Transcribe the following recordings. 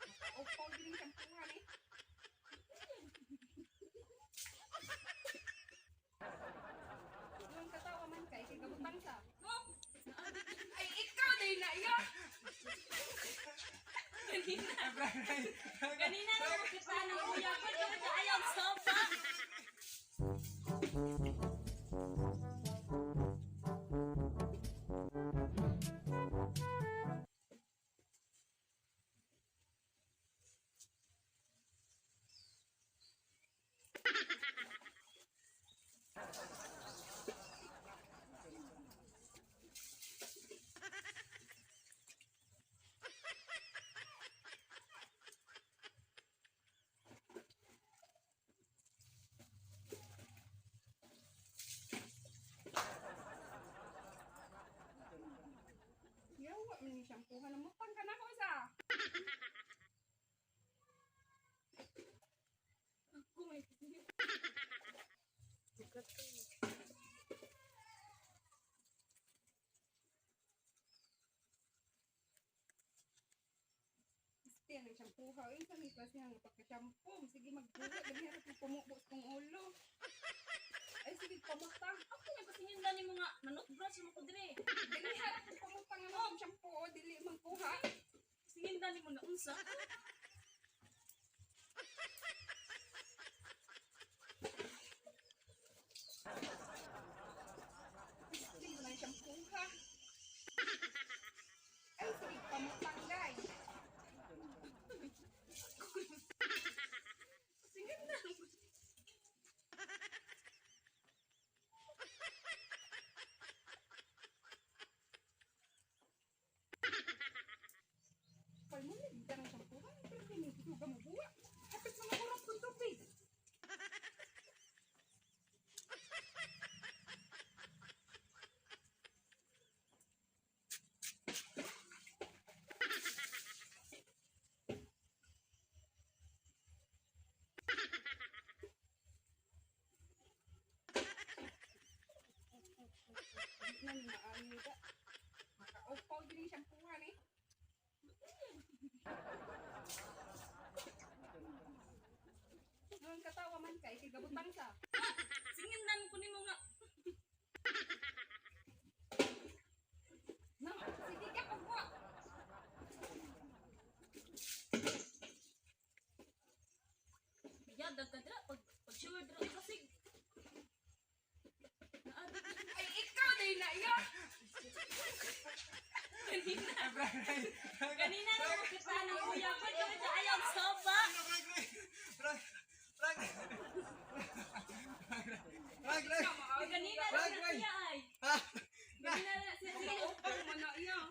Upaw din yung sampuhan eh. Yung katawa man kay kagabutang sa. Oh! Ay, ikaw din na yun! Kanina na makita ng kuya ko, yung ayaw sopa. Yawa man yung sampuhan. Namutang ka na ko sa. Ako may kuya. Este, ang sampuha. Ayun sa may klase ng pagka-shampoo. Sige, magbuha. Dali harap yung pumukbos kong ulo. Ay, sige, pamutang. Ako nga kasi yung dani mo nga, manok-brush mo ko dire. Dali harap yung pamutang ang shampoo. Dili magkuha. Kasi yung dani mo na unsa. Este, mo na yung sampuha. Ay, sige, pamutang guys. Sige na. Pal mo na, dito ng sampuhan. Pero pinigduga mo buwa. Hapit mo na kurang kong tubig. Nan maano ka. Makaupaw din yung sampuhan eh. Yung katawa man kay kagabutang sa. Singin dan ko nimo nga. No, sige ka pagbuwa. Ya dagdadra pag shower dra kasi. Ay, ikaw din na yun! Kanina na makita ng kuya ko, yung ayaw sopa. Kanina na siya ay. Kanina na siya ay. Upang mo na yun.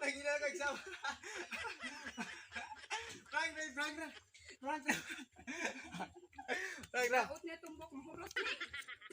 Daot niya tumbok mahurot ni.